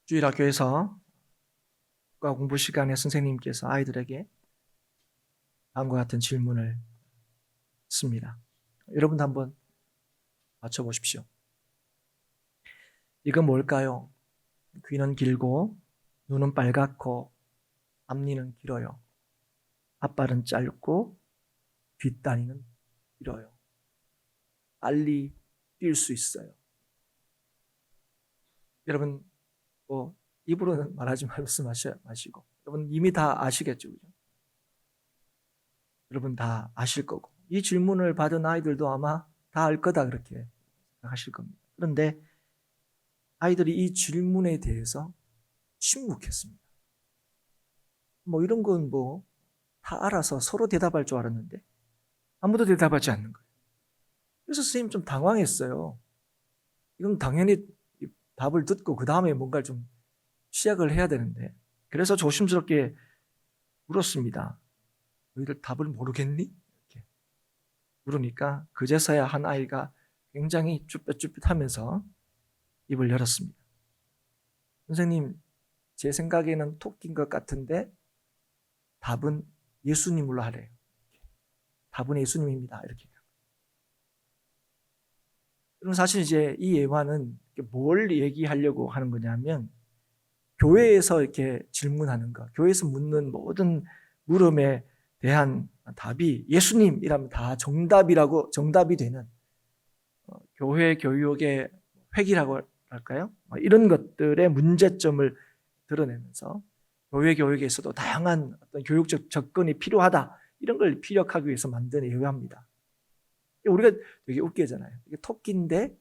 주일학교에서 국가 공부 시간에 선생님께서 아이들에게 다음과 같은 질문을 했습니다. 여러분도 한번 맞춰보십시오. 이건 뭘까요? 귀는 길고 눈은 빨갛고 앞니는 길어요. 앞발은 짧고 뒷다리는 길어요. 빨리 뛸 수 있어요. 여러분 입으로는 말하지 마시고 여러분 이미 다 아시겠죠? 그죠? 여러분 다 아실 거고 이 질문을 받은 아이들도 아마 다 알 거다 그렇게 생각하실 겁니다. 그런데 아이들이 이 질문에 대해서 침묵했습니다. 이런 건 다 알아서 서로 대답할 줄 알았는데 아무도 대답하지 않는 거예요. 그래서 선생님 좀 당황했어요. 이건 당연히 답을 듣고 그 다음에 뭔가를 좀 시작을 해야 되는데 그래서 조심스럽게 물었습니다. 너희들 답을 모르겠니? 이렇게 물으니까 그제서야 한 아이가 굉장히 쭈뼛쭈뼛하면서 입을 열었습니다. 선생님, 제 생각에는 토끼인 것 같은데 답은 예수님으로 하래요. 답은 예수님입니다. 이렇게. 그럼 사실 이제 이 예화는 뭘 얘기하려고 하는 거냐면 교회에서 이렇게 질문하는 것, 교회에서 묻는 모든 물음에 대한 답이 예수님이라면 다 정답이 되는 교회 교육의 획이라고 할까요? 이런 것들의 문제점을 드러내면서 교회 교육에서도 다양한 어떤 교육적 접근이 필요하다. 이런 걸 피력하기 위해서 만든 예화입니다. 우리가 되게 웃기잖아요. 이게 토끼인데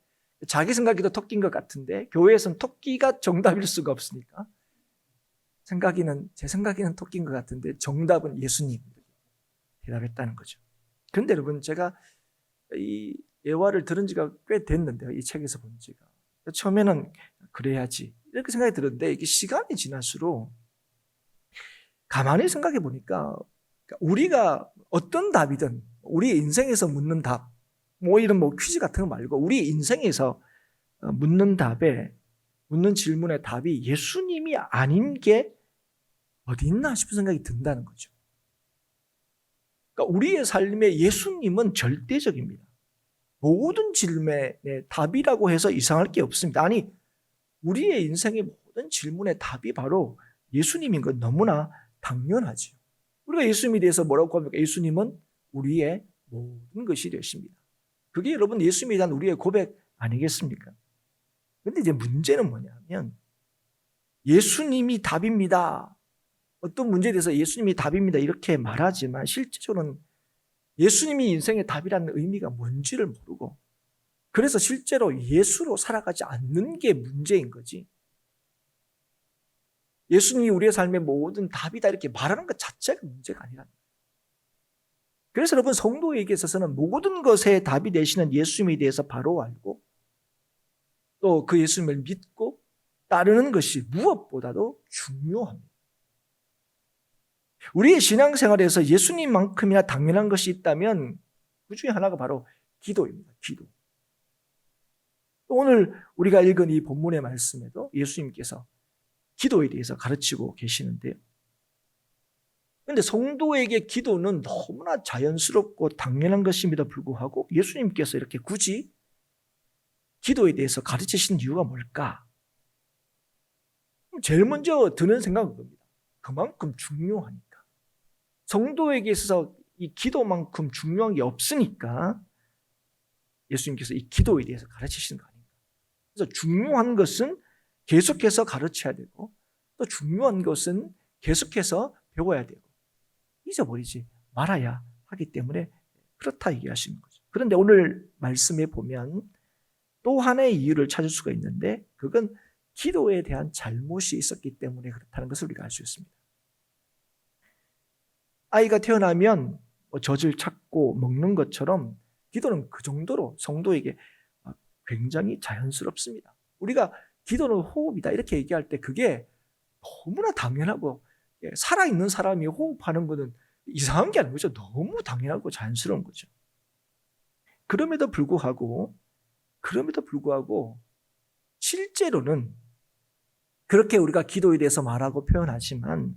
자기 생각에도 토끼인 것 같은데 교회에서는 토끼가 정답일 수가 없으니까 제 생각에는 토끼인 것 같은데 정답은 예수님 대답했다는 거죠. 그런데 여러분 제가 이 예화를 들은 지가 꽤 됐는데요. 이 책에서 본 지가. 처음에는 그래야지 이렇게 생각이 들었는데 이게 시간이 지날수록 가만히 생각해 보니까 우리가 어떤 답이든 우리 인생에서 묻는 답, 이런 퀴즈 같은 거 말고 우리 인생에서 묻는 질문의 답이 예수님이 아닌 게 어디 있나 싶은 생각이 든다는 거죠. 그러니까 우리의 삶에 예수님은 절대적입니다. 모든 질문의 답이라고 해서 이상할 게 없습니다. 아니, 우리의 인생의 모든 질문의 답이 바로 예수님인 건 너무나 당연하죠. 우리가 예수님에 대해서 뭐라고 합니까? 예수님은 우리의 모든 것이 되십니다. 그게 여러분 예수님에 대한 우리의 고백 아니겠습니까? 그런데 이제 문제는 뭐냐면 예수님이 답입니다. 어떤 문제에 대해서 예수님이 답입니다. 이렇게 말하지만 실제로는 예수님이 인생의 답이라는 의미가 뭔지를 모르고 그래서 실제로 예수로 살아가지 않는 게 문제인 거지. 예수님이 우리의 삶의 모든 답이다 이렇게 말하는 것 자체가 문제가 아니라는 거예요. 그래서 여러분 성도에게 있어서는 모든 것에 답이 되시는 예수님에 대해서 바로 알고 또 그 예수님을 믿고 따르는 것이 무엇보다도 중요합니다. 우리의 신앙생활에서 예수님만큼이나 당연한 것이 있다면 그 중에 하나가 바로 기도입니다. 기도. 오늘 우리가 읽은 이 본문의 말씀에도 예수님께서 기도에 대해서 가르치고 계시는데요. 그런데 성도에게 기도는 너무나 자연스럽고 당연한 것임에도 불구하고 예수님께서 이렇게 굳이 기도에 대해서 가르치신 이유가 뭘까? 제일 먼저 드는 생각은 겁니다. 그만큼 중요하니까. 성도에게 있어서 이 기도만큼 중요한 게 없으니까 예수님께서 이 기도에 대해서 가르치시는 거 아닙니까? 그래서 중요한 것은 계속해서 가르쳐야 되고 또 중요한 것은 계속해서 배워야 되고 잊어버리지 말아야 하기 때문에 그렇다 얘기하시는 거죠. 그런데 오늘 말씀에 보면 또 하나의 이유를 찾을 수가 있는데 그건 기도에 대한 잘못이 있었기 때문에 그렇다는 것을 우리가 알 수 있습니다. 아이가 태어나면 젖을 찾고 먹는 것처럼 기도는 그 정도로 성도에게 굉장히 자연스럽습니다. 우리가 기도는 호흡이다 이렇게 얘기할 때 그게 너무나 당연하고 살아있는 사람이 호흡하는 것은 이상한 게 아닌 거죠. 너무 당연하고 자연스러운 거죠. 그럼에도 불구하고 실제로는 그렇게 우리가 기도에 대해서 말하고 표현하지만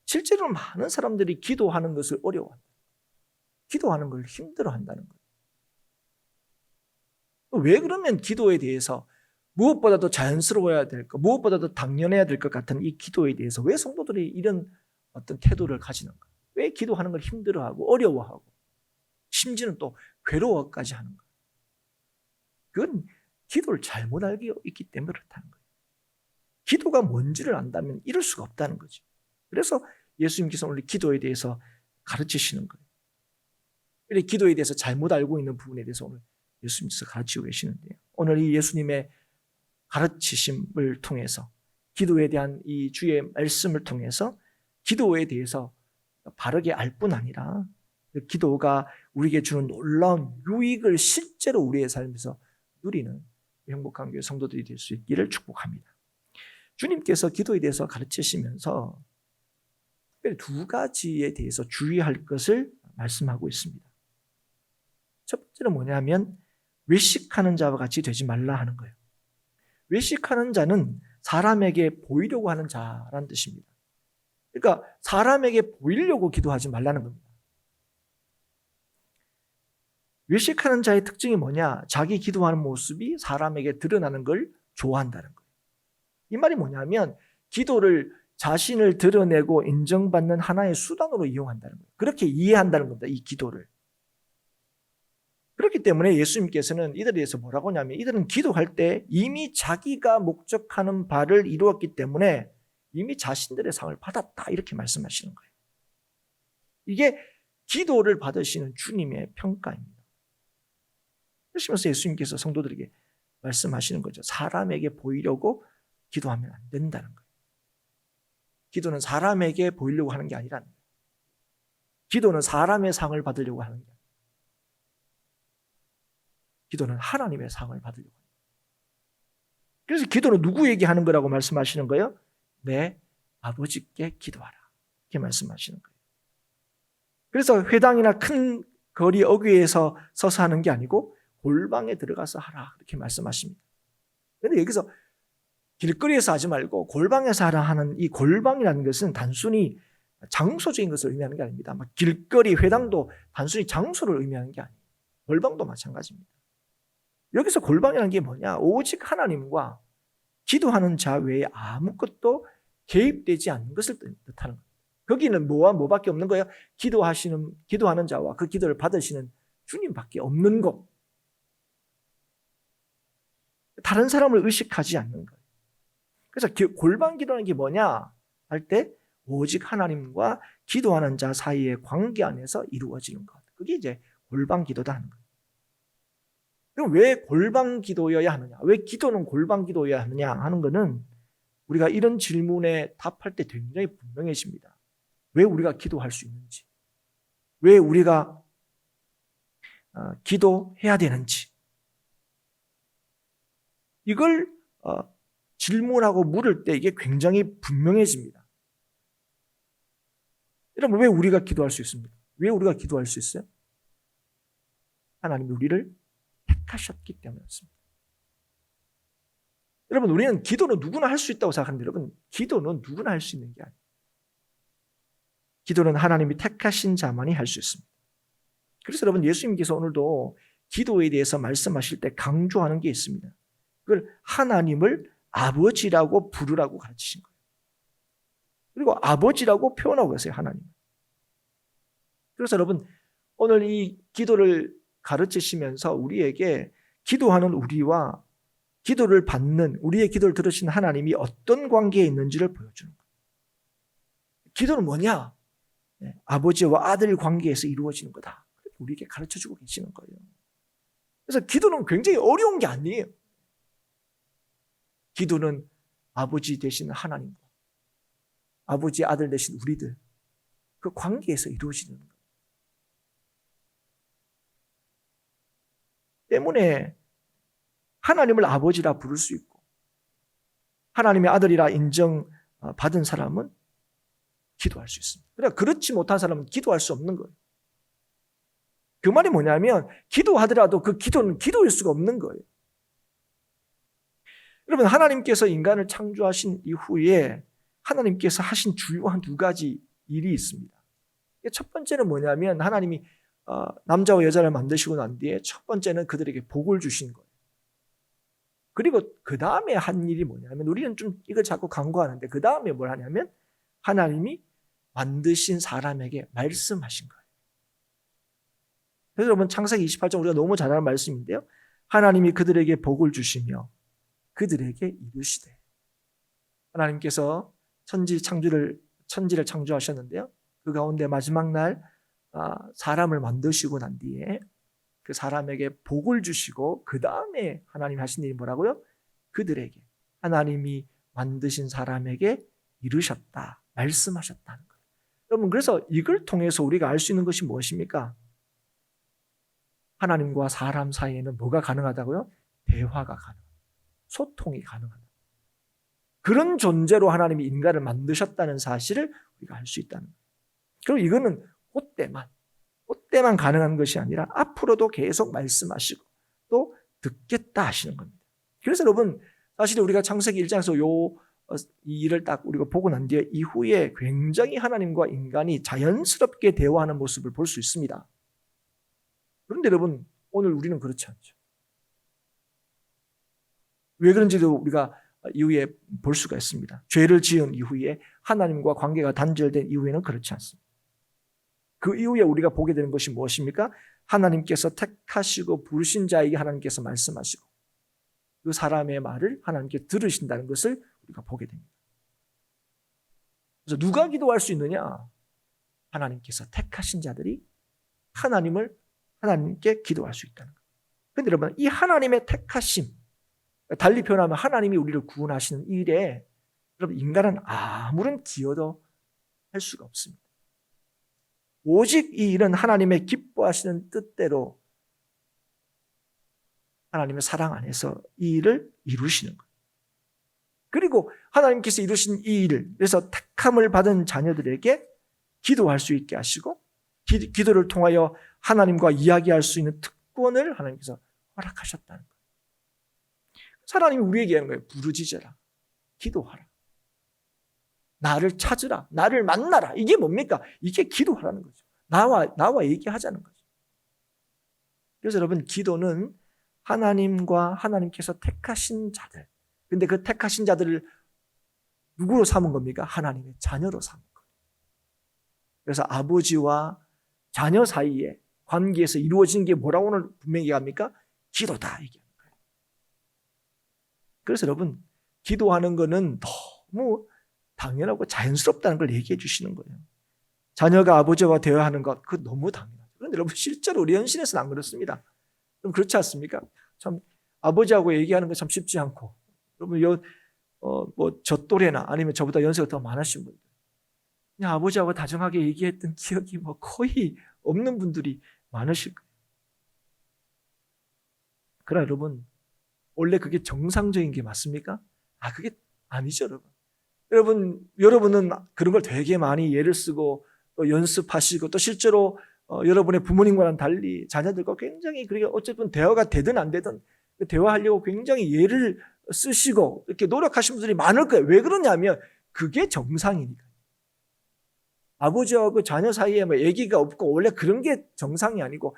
실제로 많은 사람들이 기도하는 것을 어려워한다. 기도하는 걸 힘들어한다는 거예요. 왜 그러면 기도에 대해서 무엇보다도 자연스러워야 될 것, 무엇보다도 당연해야 될 것 같은 이 기도에 대해서 왜 성도들이 이런 어떤 태도를 가지는가? 왜 기도하는 걸 힘들어하고 어려워하고 심지어는 또 괴로워까지 하는가? 그건 기도를 잘못 알고 있기 때문에 그렇다는 거예요. 기도가 뭔지를 안다면 이럴 수가 없다는 거죠. 그래서 예수님께서 오늘 기도에 대해서 가르치시는 거예요. 이렇게 기도에 대해서 잘못 알고 있는 부분에 대해서 오늘 예수님께서 가르치고 계시는데요. 오늘 이 예수님의 가르치심을 통해서 기도에 대한 이 주의 말씀을 통해서 기도에 대해서 바르게 알 뿐 아니라 기도가 우리에게 주는 놀라운 유익을 실제로 우리의 삶에서 누리는 행복한 교회 성도들이 될 수 있기를 축복합니다. 주님께서 기도에 대해서 가르치시면서 특별히 두 가지에 대해서 주의할 것을 말씀하고 있습니다. 첫 번째는 뭐냐면 외식하는 자와 같이 되지 말라 하는 거예요. 외식하는 자는 사람에게 보이려고 하는 자라는 뜻입니다. 그러니까 사람에게 보이려고 기도하지 말라는 겁니다. 외식하는 자의 특징이 뭐냐? 자기 기도하는 모습이 사람에게 드러나는 걸 좋아한다는 거예요. 이 말이 뭐냐면 기도를 자신을 드러내고 인정받는 하나의 수단으로 이용한다는 거예요. 그렇게 이해한다는 겁니다. 이 기도를. 그렇기 때문에 예수님께서는 이들에 대해서 뭐라고 하냐면 이들은 기도할 때 이미 자기가 목적하는 바를 이루었기 때문에 이미 자신들의 상을 받았다 이렇게 말씀하시는 거예요. 이게 기도를 받으시는 주님의 평가입니다. 그러시면서 예수님께서 성도들에게 말씀하시는 거죠. 사람에게 보이려고 기도하면 안 된다는 거예요. 기도는 사람에게 보이려고 하는 게 아니라는 거예요. 기도는 사람의 상을 받으려고 하는 게 아니에요. 기도는 하나님의 상을 받으려고 합니다. 그래서 기도는 누구에게 하는 거라고 말씀하시는 거예요? 내 아버지께 기도하라. 이렇게 말씀하시는 거예요. 그래서 회당이나 큰 거리 어귀에서 서서 하는 게 아니고 골방에 들어가서 하라. 이렇게 말씀하십니다. 그런데 여기서 길거리에서 하지 말고 골방에서 하라 하는 이 골방이라는 것은 단순히 장소적인 것을 의미하는 게 아닙니다. 길거리 회당도 단순히 장소를 의미하는 게 아니에요. 골방도 마찬가지입니다. 여기서 골방이라는 게 뭐냐? 오직 하나님과 기도하는 자 외에 아무것도 개입되지 않는 것을 뜻하는 거예요. 거기는 뭐와 뭐밖에 없는 거예요? 기도하는 자와 그 기도를 받으시는 주님밖에 없는 것. 다른 사람을 의식하지 않는 거예요. 그래서 골방 기도라는 게 뭐냐? 할 때 오직 하나님과 기도하는 자 사이의 관계 안에서 이루어지는 것. 그게 이제 골방 기도다 하는 거예요. 그럼 왜 골방 기도여야 하느냐? 왜 기도는 골방 기도여야 하느냐 하는 거는 우리가 이런 질문에 답할 때 굉장히 분명해집니다. 왜 우리가 기도할 수 있는지, 왜 우리가 기도해야 되는지 이걸 질문하고 물을 때 이게 굉장히 분명해집니다. 여러분 왜 우리가 기도할 수 있습니까? 왜 우리가 기도할 수 있어요? 하나님이 우리를 택하셨기 때문이었습니다. 여러분 우리는 기도는 누구나 할 수 있다고 생각하는데 여러분 기도는 누구나 할 수 있는 게 아니에요. 기도는 하나님이 택하신 자만이 할 수 있습니다. 그래서 여러분 예수님께서 오늘도 기도에 대해서 말씀하실 때 강조하는 게 있습니다. 그걸 하나님을 아버지라고 부르라고 가르치신 거예요. 그리고 아버지라고 표현하고 계세요. 하나님. 그래서 여러분 오늘 이 기도를 가르치시면서 우리에게 기도하는 우리와 기도를 받는 우리의 기도를 들으신 하나님이 어떤 관계에 있는지를 보여주는 거예요. 기도는 뭐냐? 아버지와 아들 관계에서 이루어지는 거다. 우리에게 가르쳐주고 계시는 거예요. 그래서 기도는 굉장히 어려운 게 아니에요. 기도는 아버지 되신 하나님과 아버지 아들 되신 우리들 그 관계에서 이루어지는 거예요. 때문에 하나님을 아버지라 부를 수 있고 하나님의 아들이라 인정받은 사람은 기도할 수 있습니다. 그러나 그렇지 못한 사람은 기도할 수 없는 거예요. 그 말이 뭐냐면 기도하더라도 그 기도는 기도일 수가 없는 거예요. 여러분, 하나님께서 인간을 창조하신 이후에 하나님께서 하신 주요한 두 가지 일이 있습니다. 첫 번째는 뭐냐면 하나님이 남자와 여자를 만드시고 난 뒤에 첫 번째는 그들에게 복을 주신 거예요. 그리고 그 다음에 한 일이 뭐냐면, 우리는 좀 이걸 자꾸 간과하는데 그 다음에 뭘 하냐면 하나님이 만드신 사람에게 말씀하신 거예요. 그래서 여러분, 창세기 28장 우리가 너무 잘 아는 말씀인데요, 하나님이 그들에게 복을 주시며 그들에게 이르시되. 하나님께서 천지를 창조하셨는데요, 그 가운데 마지막 날 사람을 만드시고 난 뒤에 그 사람에게 복을 주시고 그 다음에 하나님이 하신 일이 뭐라고요? 그들에게, 하나님이 만드신 사람에게 이르셨다, 말씀하셨다는 거예요. 여러분, 그래서 이걸 통해서 우리가 알 수 있는 것이 무엇입니까? 하나님과 사람 사이에는 뭐가 가능하다고요? 대화가 가능하다. 소통이 가능하다. 그런 존재로 하나님이 인간을 만드셨다는 사실을 우리가 알 수 있다는 거예요. 그리고 이거는 그때만 가능한 것이 아니라 앞으로도 계속 말씀하시고 또 듣겠다 하시는 겁니다. 그래서 여러분, 사실 우리가 창세기 1장에서 이 일을 딱 우리가 보고 난 뒤에 이후에 굉장히 하나님과 인간이 자연스럽게 대화하는 모습을 볼 수 있습니다. 그런데 여러분, 오늘 우리는 그렇지 않죠. 왜 그런지도 우리가 이후에 볼 수가 있습니다. 죄를 지은 이후에 하나님과 관계가 단절된 이후에는 그렇지 않습니다. 그 이후에 우리가 보게 되는 것이 무엇입니까? 하나님께서 택하시고 부르신 자에게 하나님께서 말씀하시고 그 사람의 말을 하나님께 들으신다는 것을 우리가 보게 됩니다. 그래서 누가 기도할 수 있느냐? 하나님께서 택하신 자들이 하나님께 기도할 수 있다는 거예요. 그런데 여러분, 이 하나님의 택하심, 달리 표현하면 하나님이 우리를 구원하시는 일에 여러분, 인간은 아무런 기여도 할 수가 없습니다. 오직 이 일은 하나님의 기뻐하시는 뜻대로 하나님의 사랑 안에서 이 일을 이루시는 거예요. 그리고 하나님께서 이루신 이 일을, 그래서 택함을 받은 자녀들에게 기도할 수 있게 하시고 기도를 통하여 하나님과 이야기할 수 있는 특권을 하나님께서 허락하셨다는 거예요. 하나님이 우리에게 하는 거예요. 부르짖어라, 기도하라, 나를 찾으라, 나를 만나라. 이게 뭡니까? 이게 기도하라는 거죠. 나와 얘기하자는 거죠. 그래서 여러분, 기도는 하나님과 하나님께서 택하신 자들, 근데 그 택하신 자들을 누구로 삼은 겁니까? 하나님의 자녀로 삼은 거예요. 그래서 아버지와 자녀 사이에 관계에서 이루어진 게 뭐라고 오늘 분명히 얘기합니까? 기도다, 얘기하는 거예요. 그래서 여러분, 기도하는 거는 너무 당연하고 자연스럽다는 걸 얘기해 주시는 거예요. 자녀가 아버지와 대화하는 것, 그거 너무 당연하죠. 그런데 여러분, 실제로 우리 현실에서는 안 그렇습니다. 좀 그렇지 않습니까? 참 아버지하고 얘기하는 거 참 쉽지 않고, 여러분 저 또래나 아니면 저보다 연세가 더 많으신 분들, 그냥 아버지하고 다정하게 얘기했던 기억이 거의 없는 분들이 많으실 거예요. 그러나 여러분, 원래 그게 정상적인 게 맞습니까? 그게 아니죠, 여러분. 여러분은 그런 걸 되게 많이 예를 쓰고 또 연습하시고 또 실제로 여러분의 부모님과는 달리 자녀들과 굉장히, 그러니까 어쨌든 대화가 되든 안 되든 대화하려고 굉장히 예를 쓰시고 이렇게 노력하시는 분들이 많을 거예요. 왜 그러냐면 그게 정상이니까. 아버지와 그 자녀 사이에 얘기가 없고 원래 그런 게 정상이 아니고,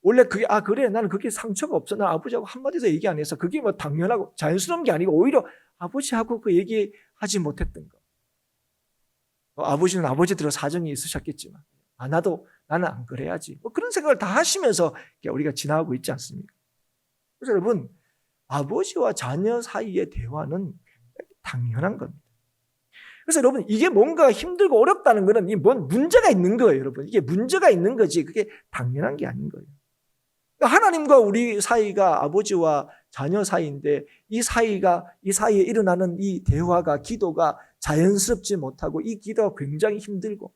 원래 그게 그래, 나는 그게 상처가 없어, 나 아버지하고 한마디도 얘기 안 해서 그게 당연하고 자연스러운 게 아니고 오히려 아버지하고 그 얘기하지 못했던 거. 아버지는 아버지대로 사정이 있으셨겠지만 나는 안 그래야지, 그런 생각을 다 하시면서 우리가 지나가고 있지 않습니까? 그래서 여러분, 아버지와 자녀 사이의 대화는 당연한 겁니다. 그래서 여러분, 이게 뭔가 힘들고 어렵다는 것은 뭔 문제가 있는 거예요. 여러분, 이게 문제가 있는 거지 그게 당연한 게 아닌 거예요. 하나님과 우리 사이가 아버지와 자녀 사이인데 이 사이에 일어나는 이 대화가, 기도가 자연스럽지 못하고 이 기도가 굉장히 힘들고,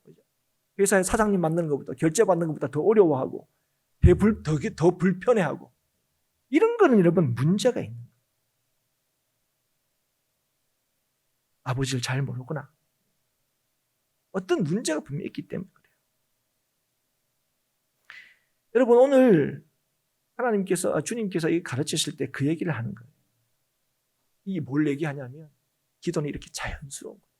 회사에 사장님 만나는 것보다, 결제 받는 것보다 더 어려워하고 더 불편해하고, 이런 거는 여러분 문제가 있는 거예요. 아버지를 잘 모르구나. 어떤 문제가 분명히 있기 때문에 그래요. 여러분, 오늘 주님께서 가르치실 때 그 얘기를 하는 거예요. 이 뭘 얘기하냐면 기도는 이렇게 자연스러운 거예요.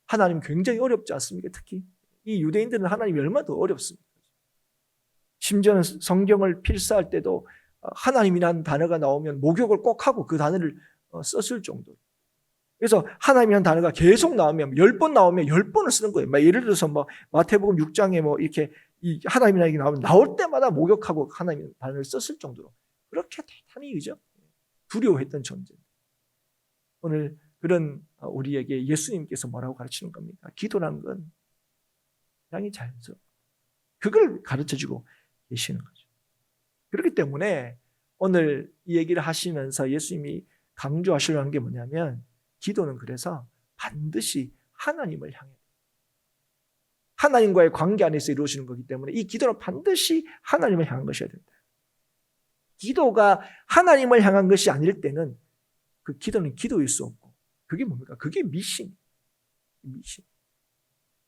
하나님 굉장히 어렵지 않습니까? 특히 이 유대인들은 하나님이 얼마나 더 어렵습니까? 심지어는 성경을 필사할 때도 하나님이라는 단어가 나오면 목욕을 꼭 하고 그 단어를 썼을 정도로. 그래서 하나님이라는 단어가 계속 나오면 10번 나오면 10번을 쓰는 거예요. 예를 들어서 마태복음 6장에 이렇게 이 하나님이라는 게 나오면 나올 때마다 목욕하고 하나님이라는 단어를 썼을 정도로 그렇게 대단히 두려워했던 존재. 오늘 그런 우리에게 예수님께서 뭐라고 가르치는 겁니까? 기도라는 건 굉장히 자연스러워. 그걸 가르쳐주고 계시는 거죠. 그렇기 때문에 오늘 이 얘기를 하시면서 예수님이 강조하시려는 게 뭐냐면 기도는 그래서 반드시 하나님을 향해 하나님과의 관계 안에서 이루어지는 거기 때문에 이 기도는 반드시 하나님을 향한 것이어야 된다. 기도가 하나님을 향한 것이 아닐 때는 그 기도는 기도일 수 없고 그게 뭡니까? 그게 미신.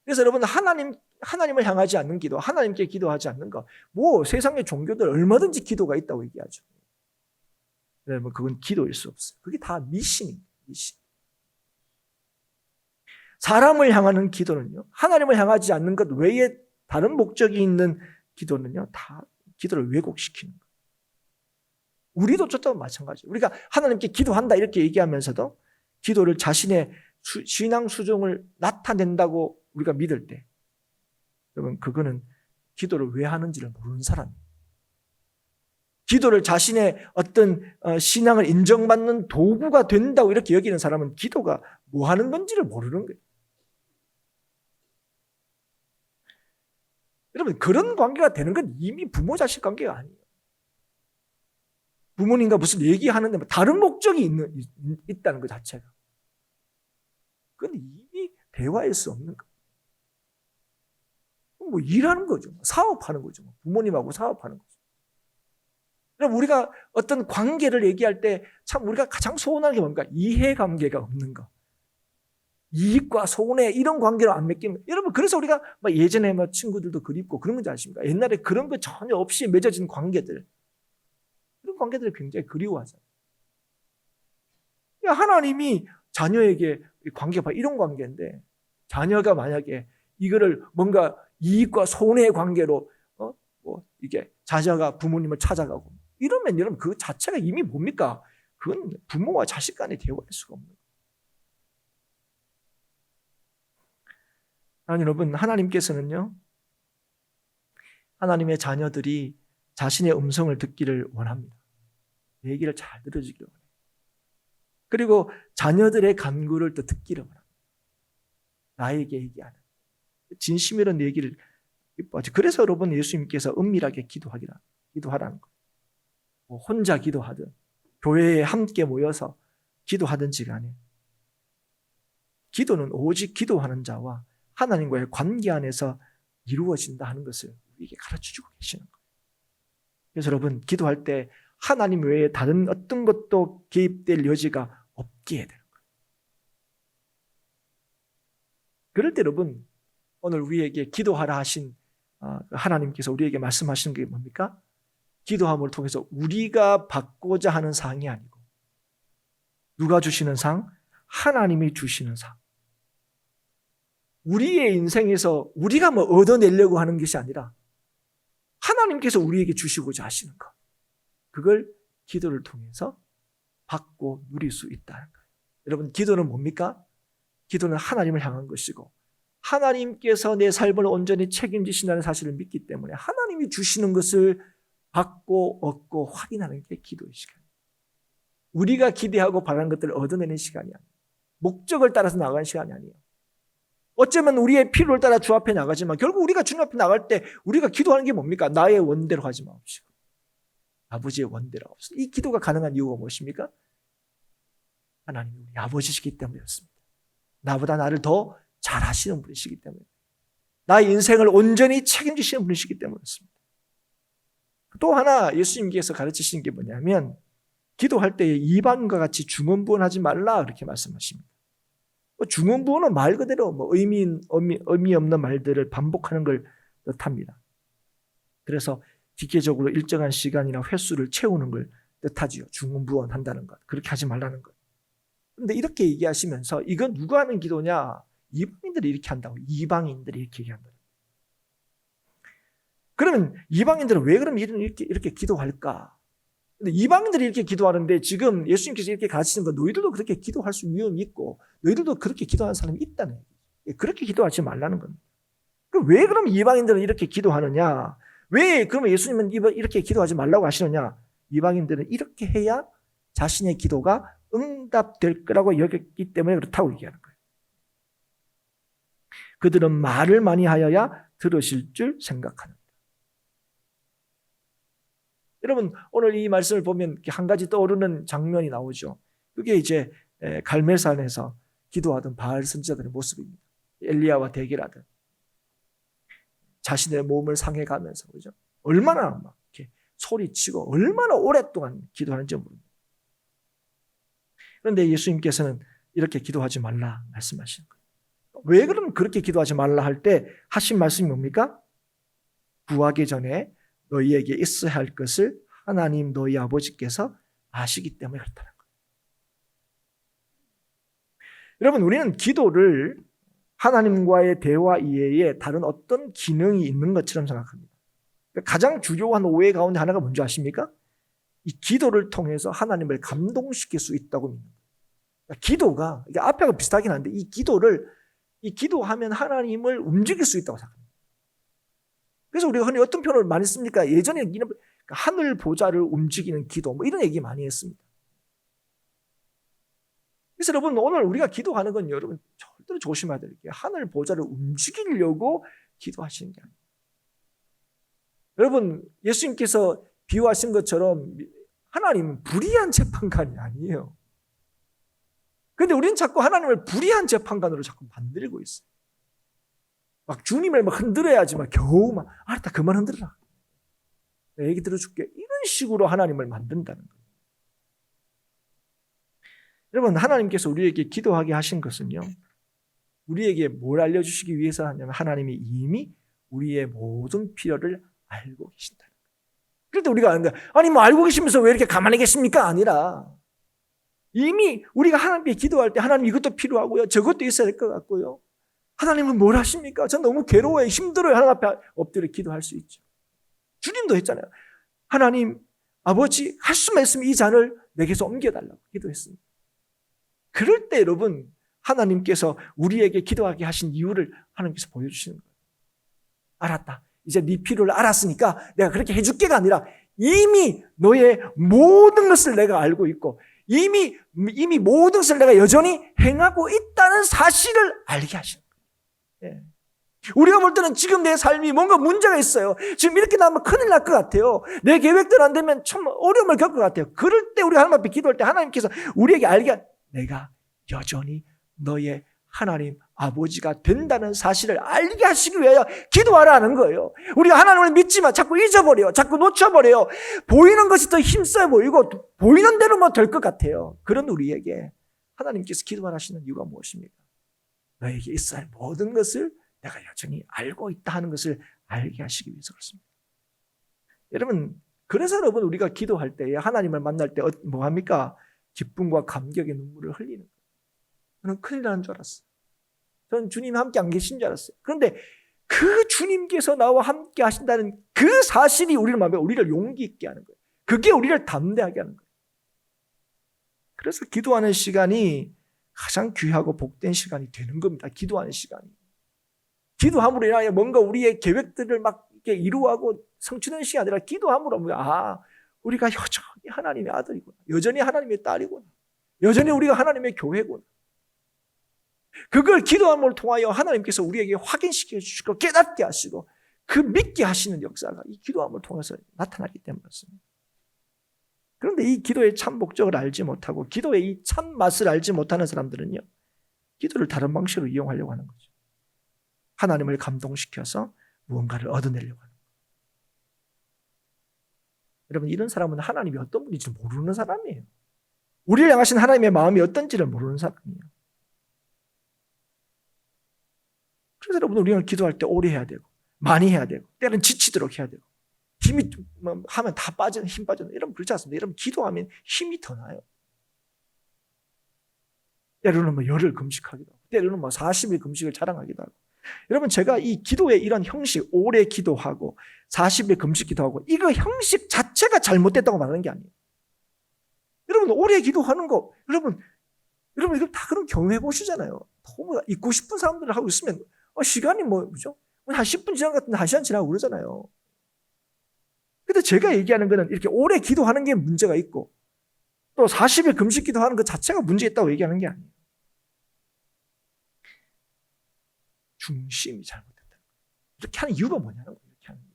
그래서 여러분 하나님을 향하지 않는 기도, 하나님께 기도하지 않는 것, 세상의 종교들 얼마든지 기도가 있다고 얘기하죠. 여러분 그건 기도일 수 없어요. 그게 다 미신입니다. 미신. 사람을 향하는 기도는요, 하나님을 향하지 않는 것 외에 다른 목적이 있는 기도는요, 다 기도를 왜곡시키는 거예요. 우리도 저도 마찬가지예요. 우리가 하나님께 기도한다 이렇게 얘기하면서도 기도를 자신의 신앙 수준을 나타낸다고 우리가 믿을 때 여러분 그거는 기도를 왜 하는지를 모르는 사람이에요. 기도를 자신의 어떤 신앙을 인정받는 도구가 된다고 이렇게 여기는 사람은 기도가 뭐 하는 건지를 모르는 거예요. 여러분 그런 관계가 되는 건 이미 부모 자식 관계가 아니에요. 부모님과 무슨 얘기하는데 다른 목적이 있다는 것 자체가. 그건 이미 대화할 수 없는 거예요. 일하는 거죠. 사업하는 거죠. 부모님하고 사업하는 거죠. 그럼 우리가 어떤 관계를 얘기할 때 참 우리가 가장 소원하는 게 뭡니까? 이해관계가 없는 거. 이익과 손해 이런 관계로 안 맺기는. 여러분 그래서 우리가 예전에 친구들도 그립고 그런 건지 아십니까? 옛날에 그런 거 전혀 없이 맺어진 관계들. 그런 관계들을 굉장히 그리워하잖아요. 하나님이 자녀에게 관계가 이런 관계인데 자녀가 만약에 이거를 뭔가 이익과 손해의 관계로 이게 자녀가 부모님을 찾아가고 이러면 여러분 그 자체가 이미 뭡니까? 그건 부모와 자식 간에 대화할 수가 없는 거예요. 여러분 하나님께서는요 하나님의 자녀들이 자신의 음성을 듣기를 원합니다. 얘기를 잘 들어주기를 원해요. 그리고 자녀들의 간구를 또 듣기를 원합니다. 나에게 얘기하는 진심 이런 얘기를 기뻐하죠. 그래서 여러분 예수님께서 은밀하게 기도하라는 거예요. 혼자 기도하든 교회에 함께 모여서 기도하든지 간에 기도는 오직 기도하는 자와 하나님과의 관계 안에서 이루어진다 하는 것을 우리에게 가르쳐주고 계시는 거예요. 그래서 여러분 기도할 때 하나님 외에 다른 어떤 것도 개입될 여지가 없게 해야 되는 거예요. 그럴 때 여러분 오늘 우리에게 기도하라 하신 하나님께서 우리에게 말씀하시는 게 뭡니까? 기도함을 통해서 우리가 받고자 하는 상이 아니고 누가 주시는 상? 하나님이 주시는 상. 우리의 인생에서 우리가 얻어내려고 하는 것이 아니라 하나님께서 우리에게 주시고자 하시는 것. 그걸 기도를 통해서 받고 누릴 수 있다는 거예요. 여러분 기도는 뭡니까? 기도는 하나님을 향한 것이고 하나님께서 내 삶을 온전히 책임지신다는 사실을 믿기 때문에 하나님이 주시는 것을 받고 얻고 확인하는 게 기도의 시간이에요. 우리가 기대하고 바라는 것들을 얻어내는 시간이 아니에요. 목적을 따라서 나가는 시간이 아니에요. 어쩌면 우리의 필요를 따라 주 앞에 나가지만 결국 우리가 주님 앞에 나갈 때 우리가 기도하는 게 뭡니까? 나의 원대로 하지 마옵시고 아버지의 원대로 하옵소서. 이 기도가 가능한 이유가 무엇입니까? 하나님이 우리 아버지시기 때문이었습니다. 나보다 나를 더 잘하시는 분이시기 때문에 나의 인생을 온전히 책임지시는 분이시기 때문이었습니다. 또 하나 예수님께서 가르치신 게 뭐냐면 기도할 때 이방인과 같이 중언부언하지 말라 그렇게 말씀하십니다. 중언부언은 말 그대로 의미 없는 말들을 반복하는 걸 뜻합니다. 그래서 기계적으로 일정한 시간이나 횟수를 채우는 걸 뜻하지요. 중언부언한다는 것. 그렇게 하지 말라는 것. 그런데 이렇게 얘기하시면서 이건 누가 하는 기도냐? 이방인들이 이렇게 한다고. 이방인들이 이렇게 얘기한다. 그러면 이방인들은 왜 그럼 이렇게 기도할까? 근데 이방인들이 이렇게 기도하는데 지금 예수님께서 이렇게 가르치는 건 너희들도 그렇게 기도할 수 위험이 있고 너희들도 그렇게 기도하는 사람이 있다는 얘기죠. 그렇게 기도하지 말라는 겁니다. 그럼 왜 그럼 이방인들은 이렇게 기도하느냐? 왜 그러면 예수님은 이렇게 기도하지 말라고 하시느냐? 이방인들은 이렇게 해야 자신의 기도가 응답될 거라고 여겼기 때문에 그렇다고 얘기하는 거예요. 그들은 말을 많이 하여야 들으실 줄 생각하는. 여러분 오늘 이 말씀을 보면 한 가지 떠오르는 장면이 나오죠. 그게 이제 갈멜산에서 기도하던 바알 선지자들의 모습입니다. 엘리야와 대결하던 자신의 몸을 상해가면서 그죠? 얼마나 막 이렇게 소리치고 얼마나 오랫동안 기도하는지 모릅니다. 그런데 예수님께서는 이렇게 기도하지 말라 말씀하시는 거예요. 왜 그러면 그렇게 기도하지 말라 할 때 하신 말씀이 뭡니까? 구하기 전에 너희에게 있어야 할 것을 하나님 너희 아버지께서 아시기 때문에 그렇다는 거예요. 여러분 우리는 기도를 하나님과의 대화 이외에 다른 어떤 기능이 있는 것처럼 생각합니다. 가장 주요한 오해 가운데 하나가 뭔지 아십니까? 이 기도를 통해서 하나님을 감동시킬 수 있다고 믿는 거예요. 기도가 이게 앞에가 비슷하긴 한데 이 기도하면 하나님을 움직일 수 있다고 생각합니다. 그래서 우리가 흔히 어떤 표현을 많이 씁니까? 예전에 하늘 보좌를 움직이는 기도 뭐 이런 얘기 많이 했습니다. 그래서 여러분 오늘 우리가 기도하는 건 여러분 절대로 조심해야 될 게 하늘 보좌를 움직이려고 기도하시는 게 아니에요. 여러분 예수님께서 비유하신 것처럼 하나님은 불의한 재판관이 아니에요. 그런데 우리는 자꾸 하나님을 불의한 재판관으로 자꾸 만들고 있어요. 막 주님을 막 흔들어야지 막 겨우 막 알았다 그만 흔들어라. 내 얘기 들어줄게. 이런 식으로 하나님을 만든다는 거예요. 여러분 하나님께서 우리에게 기도하게 하신 것은요. 우리에게 뭘 알려주시기 위해서 하냐면 하나님이 이미 우리의 모든 필요를 알고 계신다는 거예요. 그런데 우리가 아는 거야. 아니 뭐 알고 계시면서 왜 이렇게 가만히 계십니까? 아니라 이미 우리가 하나님께 기도할 때 하나님 이것도 필요하고요. 저것도 있어야 될 것 같고요. 하나님은 뭘 하십니까? 전 너무 괴로워요. 힘들어요. 하나님 앞에 엎드려 기도할 수 있죠. 주님도 했잖아요. 하나님 아버지 할 수만 있으면 이 잔을 내게서 옮겨달라고 기도했습니다. 그럴 때 여러분 하나님께서 우리에게 기도하게 하신 이유를 하나님께서 보여주시는 거예요. 알았다. 이제 네 필요를 알았으니까 내가 그렇게 해줄게가 아니라 이미 너의 모든 것을 내가 알고 있고 이미 모든 것을 내가 여전히 행하고 있다는 사실을 알게 하시는 거예요. 예. 우리가 볼 때는 지금 내 삶이 뭔가 문제가 있어요. 지금 이렇게 나면 큰일 날 것 같아요. 내 계획대로 안 되면 참 어려움을 겪을 것 같아요. 그럴 때 우리 하나님 앞에 기도할 때 하나님께서 우리에게 알게 내가 여전히 너의 하나님 아버지가 된다는 사실을 알게 하시기 위하여 기도하라는 거예요. 우리가 하나님을 믿지만 자꾸 잊어버려요. 자꾸 놓쳐버려요. 보이는 것이 더 힘써 보이고 보이는 대로만 될 것 같아요. 그런 우리에게 하나님께서 기도하시는 이유가 무엇입니까? 너에게 있어야 할 모든 것을 내가 여전히 알고 있다 하는 것을 알게 하시기 위해서 그렇습니다. 여러분 그래서 여러분 우리가 기도할 때에 하나님을 만날 때 뭐 합니까? 기쁨과 감격의 눈물을 흘리는 거예요. 저는 큰일 나는 줄 알았어요. 저는 주님 함께 안 계신 줄 알았어요. 그런데 그 주님께서 나와 함께 하신다는 그 사실이 우리를 마음에 우리를 용기 있게 하는 거예요. 그게 우리를 담대하게 하는 거예요. 그래서 기도하는 시간이 가장 귀하고 복된 시간이 되는 겁니다. 기도하는 시간이. 기도함으로 인하여 뭔가 우리의 계획들을 막 이렇게 이루어하고 성취되는 시간이 아니라 기도함으로 우리가 여전히 하나님의 아들이구나. 여전히 하나님의 딸이구나. 여전히 우리가 하나님의 교회구나. 그걸 기도함을 통하여 하나님께서 우리에게 확인시켜 주시고 깨닫게 하시고 그 믿게 하시는 역사가 이 기도함을 통해서 나타나기 때문에 그렇습니다. 그런데 이 기도의 참 목적을 알지 못하고 기도의 이 참 맛을 알지 못하는 사람들은요. 기도를 다른 방식으로 이용하려고 하는 거죠. 하나님을 감동시켜서 무언가를 얻어내려고 하는 거예요. 여러분 이런 사람은 하나님이 어떤 분인지 모르는 사람이에요. 우리를 향하신 하나님의 마음이 어떤지를 모르는 사람이에요. 그래서 여러분 우리가 기도할 때 오래 해야 되고 많이 해야 되고 때로는 지치도록 해야 되고 힘이 하면 다 빠지는 힘 빠지는 이러면 그렇지 않습니다. 여러분 기도하면 힘이 더 나요. 때로는 뭐 열흘 금식하기도 하고 때로는 뭐 40일 금식을 자랑하기도 하고. 여러분 제가 이 기도의 이런 형식 오래 기도하고 40일 금식 기도하고 이거 형식 자체가 잘못됐다고 말하는 게 아니에요. 여러분 오래 기도하는 거 여러분 이거 다 그런 경험해 보시잖아요. 너무 있고 싶은 사람들 하고 있으면 시간이 뭐죠? 한 10분 지난 것 같은데 1시간 지나고 그러잖아요. 근데 제가 얘기하는 거는 이렇게 오래 기도하는 게 문제가 있고 또 40일 금식 기도하는 것 자체가 문제 있다고 얘기하는 게 아니에요. 중심이 잘못됐다. 이렇게 하는 이유가 뭐냐는 거예요. 이렇게 하는 이유.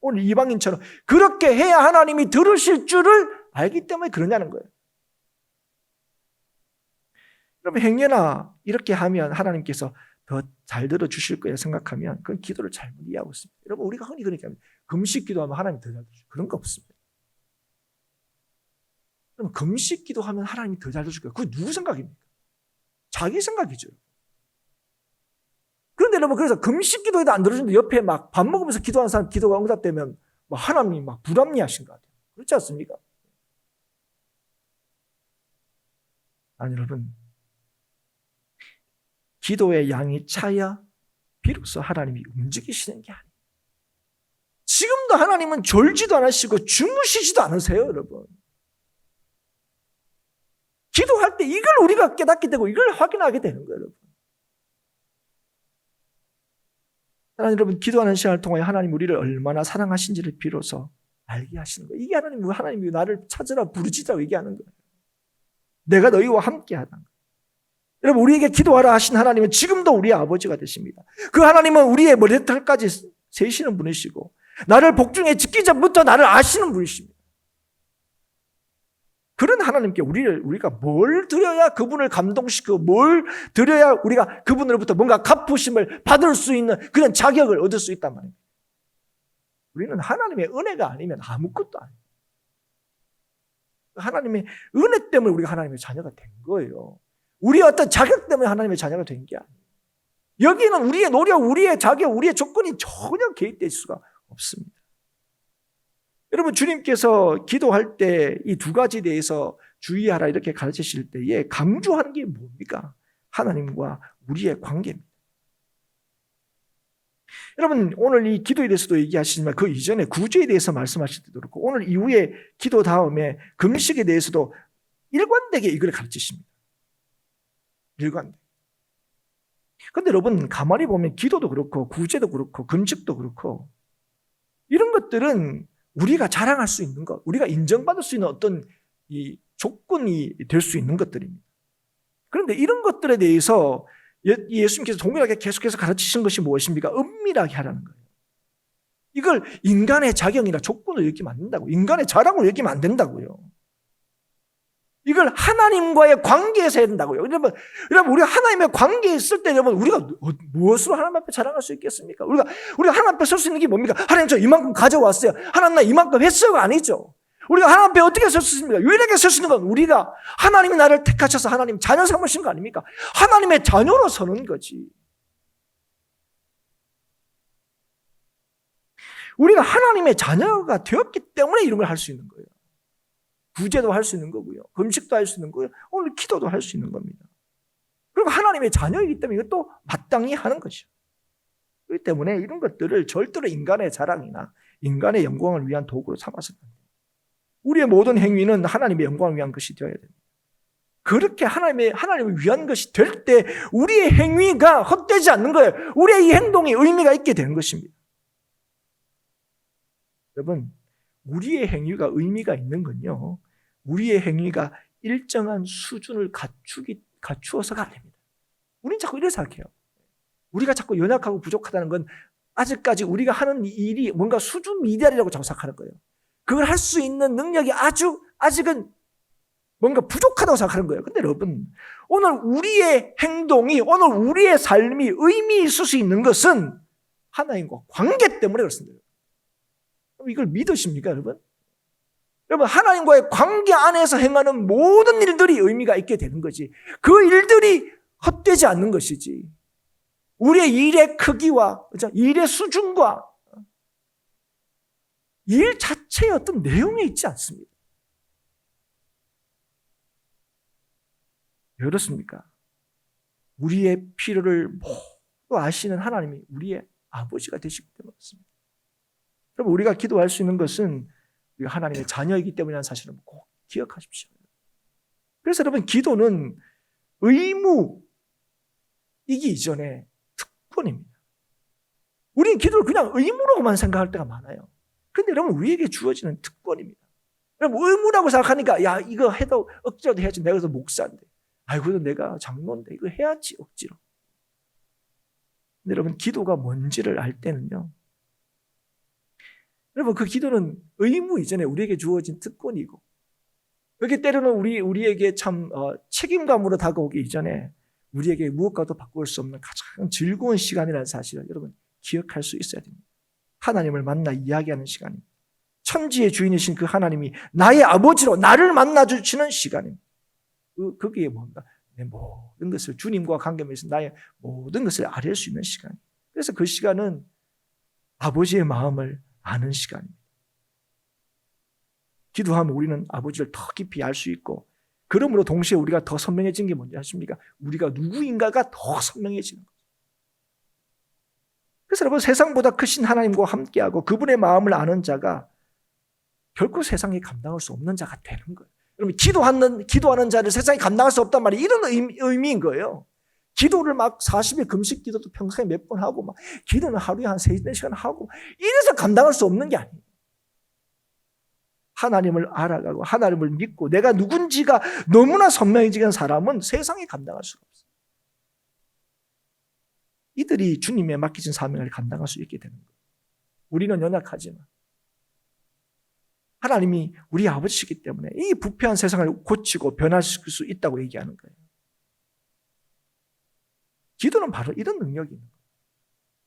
오늘 이방인처럼 그렇게 해야 하나님이 들으실 줄을 알기 때문에 그러냐는 거예요. 여러분 행여나 이렇게 하면 하나님께서 더 잘 들어주실 거예요 생각하면 그건 기도를 잘못 이해하고 있습니다. 여러분 우리가 흔히 그렇게 합니다. 금식 기도하면 하나님이 더 잘 들어주실 그런 거 없습니다. 그럼 금식 기도하면 하나님이 더 잘 들어줄 거예요. 그게 누구 생각입니까? 자기 생각이죠. 그런데 여러분 그래서 금식 기도에도 안 들어주는데 옆에 막 밥 먹으면서 기도하는 사람 기도가 응답되면 하나님이 막 불합리하신 것 같아요. 그렇지 않습니까? 아니 여러분 기도의 양이 차야 비로소 하나님이 움직이시는 게 아니에요. 지금도 하나님은 졸지도 않으시고 주무시지도 않으세요, 여러분. 기도할 때 이걸 우리가 깨닫게 되고 이걸 확인하게 되는 거예요, 여러분. 하나님 여러분 기도하는 시간을 통하여 하나님 우리를 얼마나 사랑하신지를 비로소 알게 하시는 거예요. 이게 하나님이 나를 찾으라 부르짖으라고 얘기하는 거예요. 내가 너희와 함께 하다. 여러분 우리에게 기도하라 하신 하나님은 지금도 우리의 아버지가 되십니다. 그 하나님은 우리의 머리털까지 세시는 분이시고 나를 복중에 짓기 전부터 나를 아시는 분이십니다. 그런 하나님께 우리가 뭘 드려야 그분을 감동시키고 뭘 드려야 우리가 그분으로부터 뭔가 갚으심을 받을 수 있는 그런 자격을 얻을 수 있단 말입니다. 우리는 하나님의 은혜가 아니면 아무것도 아니에요. 하나님의 은혜 때문에 우리가 하나님의 자녀가 된 거예요. 우리의 어떤 자격 때문에 하나님의 자녀가 된 게 아니에요. 여기는 우리의 노력, 우리의 자격, 우리의 조건이 전혀 개입될 수가 없습니다. 여러분 주님께서 기도할 때 이 두 가지에 대해서 주의하라 이렇게 가르치실 때에 강조하는 게 뭡니까? 하나님과 우리의 관계입니다. 여러분 오늘 이 기도에 대해서도 얘기하시지만 그 이전에 구제에 대해서 말씀하실 때도 그렇고 오늘 이후에 기도 다음에 금식에 대해서도 일관되게 이걸 가르치십니다. 일관되게. 그런데 여러분 가만히 보면 기도도 그렇고 구제도 그렇고 금식도 그렇고 이런 것들은 우리가 자랑할 수 있는 것, 우리가 인정받을 수 있는 어떤 이 조건이 될 수 있는 것들입니다. 그런데 이런 것들에 대해서 예수님께서 동일하게 계속해서 가르치신 것이 무엇입니까? 은밀하게 하라는 거예요. 이걸 인간의 자격이나 조건으로 여기면 안 된다고. 인간의 자랑으로 여기면 안 된다고요. 이걸 하나님과의 관계에서 해야 된다고요. 여러분 우리가 하나님의 관계에 있을 때 여러분 우리가 무엇으로 하나님 앞에 자랑할 수 있겠습니까? 우리가 하나님 앞에 설 수 있는 게 뭡니까? 하나님 저 이만큼 가져왔어요. 하나님 나 이만큼 했어요가 아니죠. 우리가 하나님 앞에 어떻게 설 수 있습니까? 유일하게 설 수 있는 건 우리가 하나님이 나를 택하셔서 하나님 자녀 삼으신 거 아닙니까? 하나님의 자녀로 서는 거지. 우리가 하나님의 자녀가 되었기 때문에 이런 걸 할 수 있는 거예요. 구제도 할 수 있는 거고요. 금식도 할 수 있는 거고요. 오늘 기도도 할 수 있는 겁니다. 그리고 하나님의 자녀이기 때문에 이것도 마땅히 하는 것이죠. 그렇기 때문에 이런 것들을 절대로 인간의 자랑이나 인간의 영광을 위한 도구로 삼아서는 안 됩니다. 우리의 모든 행위는 하나님의 영광을 위한 것이 되어야 됩니다. 그렇게 하나님을 위한 것이 될 때 우리의 행위가 헛되지 않는 거예요. 우리의 이 행동이 의미가 있게 되는 것입니다. 여러분 우리의 행위가 의미가 있는 건요. 우리의 행위가 일정한 수준을 갖추어서가 아닙니다. 우리는 자꾸 이렇게 생각해요. 우리가 자꾸 연약하고 부족하다는 건 아직까지 우리가 하는 일이 뭔가 수준 미달이라고 자꾸 생각하는 거예요. 그걸 할 수 있는 능력이 아직은 뭔가 부족하다고 생각하는 거예요. 근데 여러분 오늘 우리의 행동이 오늘 우리의 삶이 의미 있을 수 있는 것은 하나님과 관계 때문에 그렇습니다. 이걸 믿으십니까, 여러분? 여러분, 하나님과의 관계 안에서 행하는 모든 일들이 의미가 있게 되는 거지. 그 일들이 헛되지 않는 것이지. 우리의 일의 크기와 일의 수준과 일 자체의 어떤 내용에 있지 않습니다. 왜 그렇습니까? 우리의 필요를 모두 아시는 하나님이 우리의 아버지가 되시기 때문에 그렇습니다. 여러분, 우리가 기도할 수 있는 것은 우리가 하나님의 자녀이기 때문이라는 사실을 꼭 기억하십시오. 그래서 여러분, 기도는 의무이기 이전에 특권입니다. 우리는 기도를 그냥 의무로만 생각할 때가 많아요. 그런데 여러분, 우리에게 주어지는 특권입니다. 여러분, 의무라고 생각하니까 야, 이거 해도 억지로도 해야지. 내가 그래서 목사인데. 아이고, 내가 장로인데 이거 해야지 억지로. 근데 여러분, 기도가 뭔지를 알 때는요, 여러분, 그 기도는 의무 이전에 우리에게 주어진 특권이고, 그게 때로는 우리에게 참 책임감으로 다가오기 이전에 우리에게 무엇과도 바꿀 수 없는 가장 즐거운 시간이라는 사실을 여러분 기억할 수 있어야 됩니다. 하나님을 만나 이야기하는 시간입니다. 천지의 주인이신 그 하나님이 나의 아버지로 나를 만나주시는 시간입니다. 그게 뭔가 내 모든 것을 주님과 관계에서 나의 모든 것을 알릴 수 있는 시간입니다. 그래서 그 시간은 아버지의 마음을 아는 시간입니다. 기도하면 우리는 아버지를 더 깊이 알 수 있고, 그러므로 동시에 우리가 더 선명해진 게 뭔지 아십니까? 우리가 누구인가가 더 선명해지는 거죠. 그래서 여러분, 세상보다 크신 하나님과 함께하고 그분의 마음을 아는 자가 결코 세상이 감당할 수 없는 자가 되는 거예요. 여러분, 기도하는 자를 세상이 감당할 수 없단 말이 이런 의미인 거예요. 기도를 막 40일 금식 기도도 평소에 몇 번 하고, 막 기도는 하루에 한 3-4시간 하고, 이래서 감당할 수 없는 게 아니에요. 하나님을 알아가고 하나님을 믿고 내가 누군지가 너무나 선명해지는 사람은 세상에 감당할 수가 없어요. 이들이 주님의 맡기신 사명을 감당할 수 있게 되는 거예요. 우리는 연약하지만 하나님이 우리 아버지시기 때문에 이 부패한 세상을 고치고 변화시킬 수 있다고 얘기하는 거예요. 기도는 바로 이런 능력이 있는 거예요.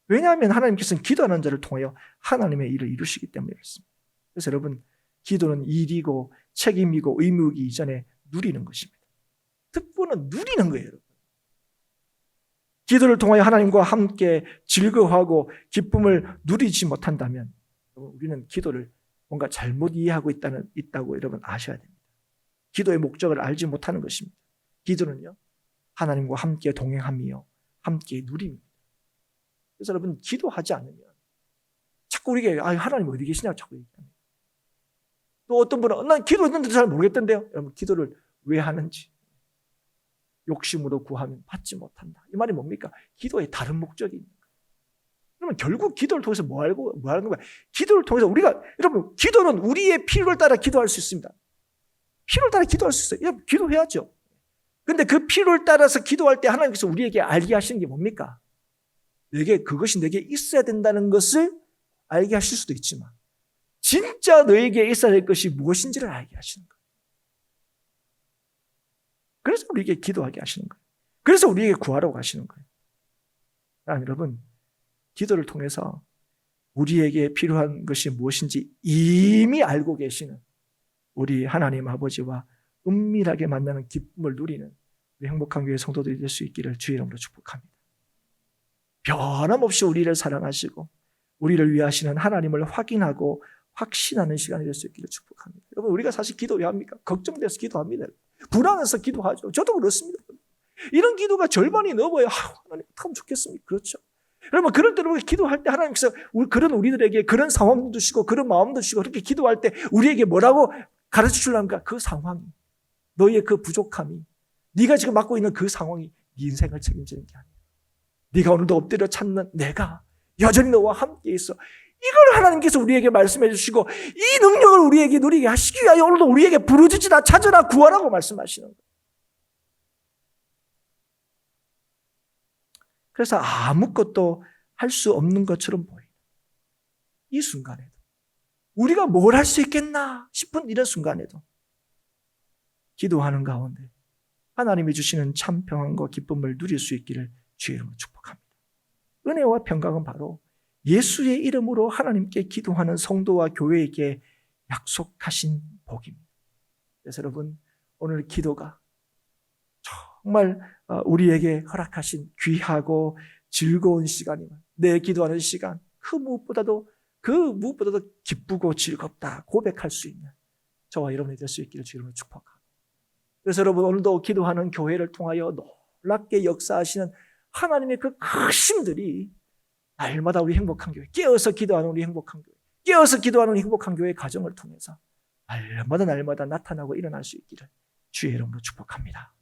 왜냐하면 하나님께서는 기도하는 자를 통하여 하나님의 일을 이루시기 때문에 그렇습니다. 그래서 여러분, 기도는 일이고 책임이고 의무이기 이전에 누리는 것입니다. 특권은 누리는 거예요, 여러분. 기도를 통하여 하나님과 함께 즐거워하고 기쁨을 누리지 못한다면 우리는 기도를 뭔가 잘못 이해하고 있다고 여러분 아셔야 됩니다. 기도의 목적을 알지 못하는 것입니다. 기도는요, 하나님과 함께 동행하며 함께 누립니다. 그래서 여러분, 기도하지 않으면 자꾸 우리에게 하나님 어디 계시냐고 자꾸 얘기합니다. 또 어떤 분은 난 기도했는데도 잘 모르겠던데요. 여러분, 기도를 왜 하는지. 욕심으로 구하면 받지 못한다. 이 말이 뭡니까? 기도에 다른 목적이 있는 거예요. 그러면 결국 기도를 통해서 뭐 하는 거야? 기도를 통해서 여러분, 기도는 우리의 필요를 따라 기도할 수 있습니다. 필요를 따라 기도할 수 있어요. 기도해야죠. 근데 그 필요를 따라서 기도할 때 하나님께서 우리에게 알게 하시는 게 뭡니까? 그것이 내게 있어야 된다는 것을 알게 하실 수도 있지만, 진짜 너에게 있어야 될 것이 무엇인지를 알게 하시는 거예요. 그래서 우리에게 기도하게 하시는 거예요. 그래서 우리에게 구하라고 하시는 거예요. 여러분, 기도를 통해서 우리에게 필요한 것이 무엇인지 이미 알고 계시는 우리 하나님 아버지와 은밀하게 만나는 기쁨을 누리는 우리 행복한 교회 성도들이 될 수 있기를 주의 이름으로 축복합니다. 변함없이 우리를 사랑하시고 우리를 위하시는 하나님을 확인하고 확신하는 시간이 될 수 있기를 축복합니다. 여러분, 우리가 사실 기도 왜 합니까? 걱정돼서 기도합니다. 불안해서 기도하죠. 저도 그렇습니다. 이런 기도가 절반이 넘어요. 하나님 어떻게 하면 좋겠습니까? 그렇죠. 여러분, 그럴 때 기도할 때 하나님께서 그런 우리들에게 그런 상황도 주시고 그런 마음도 주시고 그렇게 기도할 때 우리에게 뭐라고 가르쳐 주려는가? 그 상황이, 너의 그 부족함이, 네가 지금 맡고 있는 그 상황이 네 인생을 책임지는 게 아니야. 네가 오늘도 엎드려 찾는 내가 여전히 너와 함께 있어. 이걸 하나님께서 우리에게 말씀해 주시고 이 능력을 우리에게 누리게 하시기 위하여 오늘도 우리에게 부르짖으라, 찾으라, 구하라고 말씀하시는 거예요. 그래서 아무것도 할 수 없는 것처럼 보여요. 이 순간에도 우리가 뭘 할 수 있겠나 싶은 이런 순간에도 기도하는 가운데 하나님이 주시는 참 평안과 기쁨을 누릴 수 있기를 주의 이름으로 축복합니다. 은혜와 평강은 바로 예수의 이름으로 하나님께 기도하는 성도와 교회에게 약속하신 복입니다. 그래서 여러분, 오늘 기도가 정말 우리에게 허락하신 귀하고 즐거운 시간이면 내 기도하는 시간, 그 무엇보다도 그 무엇보다도 기쁘고 즐겁다 고백할 수 있는 저와 여러분이 될 수 있기를 주 이름으로 축복합니다. 그래서 여러분 오늘도 기도하는 교회를 통하여 놀랍게 역사하시는 하나님의 그 크심들이 날마다 우리 행복한 교회, 깨어서 기도하는 우리 행복한 교회, 깨어서 기도하는 우리 행복한 교회 가정을 통해서 날마다 나타나고 일어날 수 있기를 주의 이름으로 축복합니다.